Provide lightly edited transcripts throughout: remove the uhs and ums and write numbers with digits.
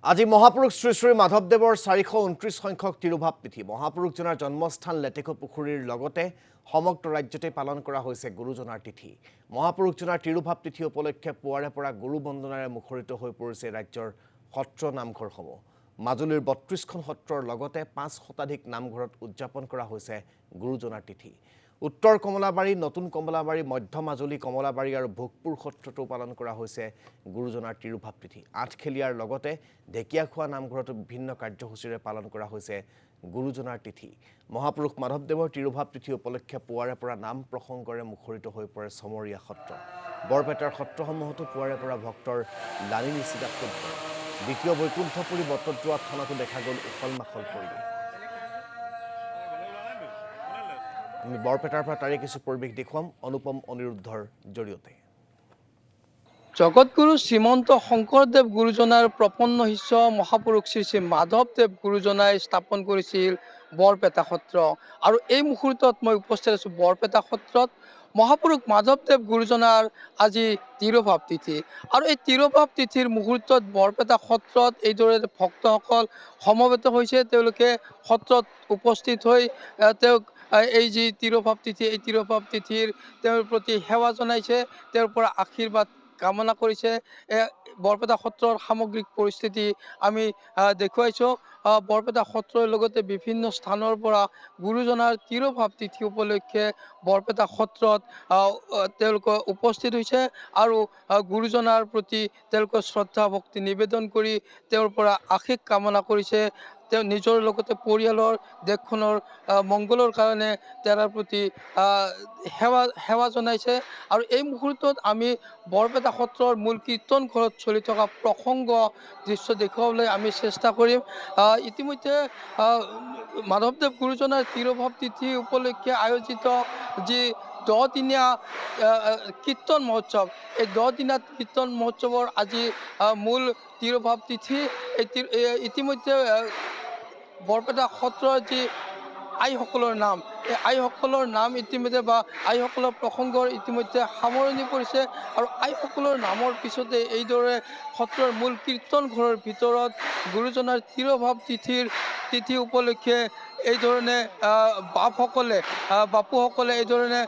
আজি মহাপুৰুষ শ্ৰী শ্ৰী মাধৱদেৱৰ 429 সংখ্যক তিৰুভাৱ তিথি মহাপুৰুষজনাৰ জন্মস্থান লেটেকু পুখুৰীৰ লগতে সমগ্ৰ ৰাজ্যতে পালন কৰা হৈছে গুৰুজনাৰ তিথি মহাপুৰুষজনাৰ তিৰুভাৱ তিথি উপলক্ষে পুৱাৰে পৰা গুৰু বন্দনাৰে মুখৰিত হৈ পৰিছে ৰাজ্যৰ সত্ৰ নামঘৰসমূহ মাজুলীৰ 32খন সত্ৰৰ লগতে 5 শতাধিক নামঘৰত উদযাপন কৰা হৈছে গুৰুজনাৰ তিথি উত্তৰ কমলাবাৰী নতুন কমলাবাৰী মধ্য মাজুলী কমলাবাৰী আৰু ভোগপুৰ সত্ৰতো পালন কৰা হৈছে গুৰুজনাৰ তিৰুভাৱ তিথি আঠখেলিয়াৰ লগতে ঢেকিয়াখোৱা নামঘৰতো বিভিন্ন কাৰ্যসূচীৰে পালন কৰা হৈছে গুৰুজনাৰ তিথি মহাপুৰুষ মাধৱদেৱৰ তিৰুভাৱ তিথি উপলক্ষে পুৱাৰে পৰা নাম প্ৰসংগৰে মুখৰিত হৈ পৰে সমৰীয়া সত্ৰ বৰপেটাৰ সত্ৰসমূহতো পুৱাৰে পৰা ভক্তৰ লানি নিচিতা সূৰ্য দ্বিতীয় বৈকুণ্ঠপুৰী বটদ্ৰৱা থানাতো দেখা গ'ল উখল মাখল পৰিৱেশ আমি বৰপেটাৰ পৰা তাৰে কিছু পৰিৱেশ দেখুৱাম অনুপম অনিৰুদ্ধৰ জৰিয়তে জগতগুৰু শ্ৰীমন্ত শংকৰদেৱ গুৰুজনাৰ প্ৰপন্ন শিষ্য মহাপুৰুষ শ্ৰী শ্ৰী মাধৱদেৱ গুৰুজনাই স্থাপন কৰিছিল বৰপেটা সত্ৰ আৰু এই মুহূৰ্তত মই উপস্থিত আছোঁ বৰপেটা সত্ৰত মহাপুৰুষ মাধৱদেৱ গুৰুজনাৰ আজি তিৰুভাৱ তিথি আৰু এই তিৰুভাৱ তিথিৰ মুহূৰ্তত বৰপেটা সত্ৰত এইদৰে ভক্তসকল সমবেত হৈছে তেওঁলোকে সত্ৰত উপস্থিত হৈ তেওঁক এই যি তিৰুভাৱ তিথি এই তিৰুভাৱ তিথিৰ তেওঁৰ প্ৰতি সেৱা জনাইছে তেওঁৰ পৰা আশীৰ্বাদ কামনা কৰিছে বৰপেটা সত্ৰৰ সামগ্ৰিক পৰিস্থিতি আমি দেখুৱাইছোঁ বৰপেটা সত্ৰৰ লগতে বিভিন্ন স্থানৰ পৰা গুৰুজনাৰ তিৰুভাৱ তিথি উপলক্ষে বৰপেটা সত্ৰত তেওঁলোকে উপস্থিত হৈছে আৰু গুৰুজনাৰ প্ৰতি তেওঁলোকে শ্ৰদ্ধা ভক্তি নিবেদন কৰি তেওঁৰ পৰা আশীষ কামনা কৰিছে তেওঁ নিজৰ লগতে পৰিয়ালৰ দেশখনৰ মংগলৰ কাৰণে তেওঁৰ প্ৰতি সেৱা জনাইছে আৰু এই মুহূৰ্তত আমি বৰপেটা সত্ৰৰ মূল কীৰ্তন ঘৰত চলি থকা প্ৰসংগ দৃশ্য দেখুৱাবলৈ আমি চেষ্টা কৰিম ইতিমধ্যে মাধৱদেৱ গুৰুজনাৰ তিৰুভাৱ তিথি উপলক্ষে আয়োজিত যি 10 দিনীয়া কীৰ্তন মহোৎসৱ এই 10 দিনীয়া কীৰ্তন মহোৎসৱৰ আজি মূল তিৰুভাৱ তিথি ইতিমধ্যে বৰপেটা সত্ৰৰ যি আইসকলৰ নাম এই আইসকলৰ নাম ইতিমধ্যে বা আইসকলৰ প্ৰসংগৰ ইতিমধ্যে সামৰণি পৰিছে আৰু আইসকলৰ নামৰ পিছতে এইদৰে সত্ৰৰ মূল কীৰ্তন ঘৰৰ ভিতৰত গুৰুজনাৰ তিৰুভাৱ তিথি উপলক্ষে এইধৰণে বাপুসকলে এইধৰণে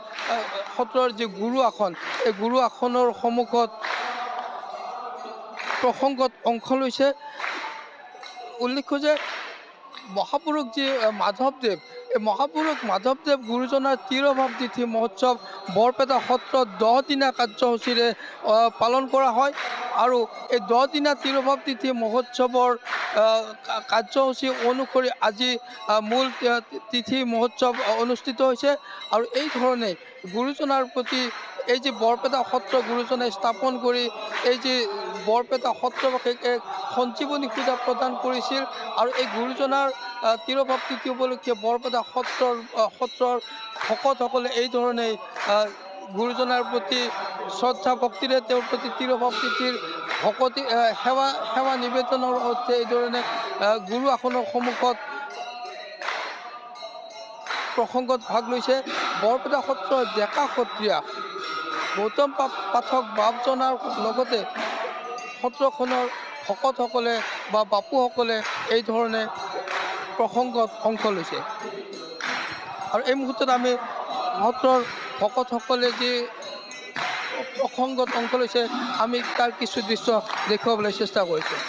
সত্ৰৰ যি গুৰু আসন এই গুৰু আসনৰ সন্মুখত প্ৰসংগত অংশ লৈছে উল্লেখ্য যে মহাপুৰুষ যি মাধৱদেৱ এই মহাপুৰুষ মাধৱদেৱ গুৰুজনাৰ তিৰুভাৱ তিথি মহোৎসৱ বৰপেটা সত্ৰত 10 দিনীয়া কাৰ্যসূচীৰে পালন কৰা হয় আৰু এই 10 দিনীয়া তিৰুভাৱ তিথি মহোৎসৱৰ কাৰ্যসূচী অনুসৰি আজি মূল তিথি মহোৎসৱ অনুষ্ঠিত হৈছে আৰু এই ধৰণে গুৰুজনাৰ প্ৰতি এই যি বৰপেটা সত্ৰ গুৰুজনাই স্থাপন কৰি এই যি বৰপেটা সত্ৰবাসীক এক সঞ্জীৱনী সুবিধা প্ৰদান কৰিছিল আৰু এই গুৰুজনাৰ তিৰুভাৱ তিথি উপলক্ষে বৰপেটা সত্ৰৰ ভকতসকলে এই ধৰণে গুৰুজনাৰ প্ৰতি শ্ৰদ্ধা ভক্তিৰে তেওঁৰ প্ৰতি তিৰুভাৱ তিথিৰ ভকতি সেৱা নিবেদনৰ অৰ্থে এই ধৰণে গুৰু আসনৰ সন্মুখত প্ৰসংগত ভাগ লৈছে বৰপেটা সত্ৰৰ ডেকা সত্ৰীয়া গৌতম পাঠক বাপজনাৰ লগতে সত্ৰখনৰ ভকতসকলে বা বাপুসকলে এই ধৰণে প্ৰসংগত অংশ লৈছে আৰু এই মুহূৰ্তত আমি সত্ৰৰ ভকতসকলে যি প্ৰসংগত অংশ লৈছে আমি তাৰ কিছু দৃশ্য দেখুৱাবলৈ চেষ্টা কৰিছোঁ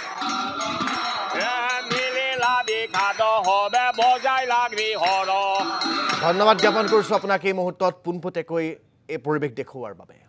ধন্যবাদ জ্ঞাপন কৰিছোঁ আপোনাক এই মুহূৰ্তত পোনপটীয়াকৈ এই পৰিৱেশ দেখুওৱাৰ বাবে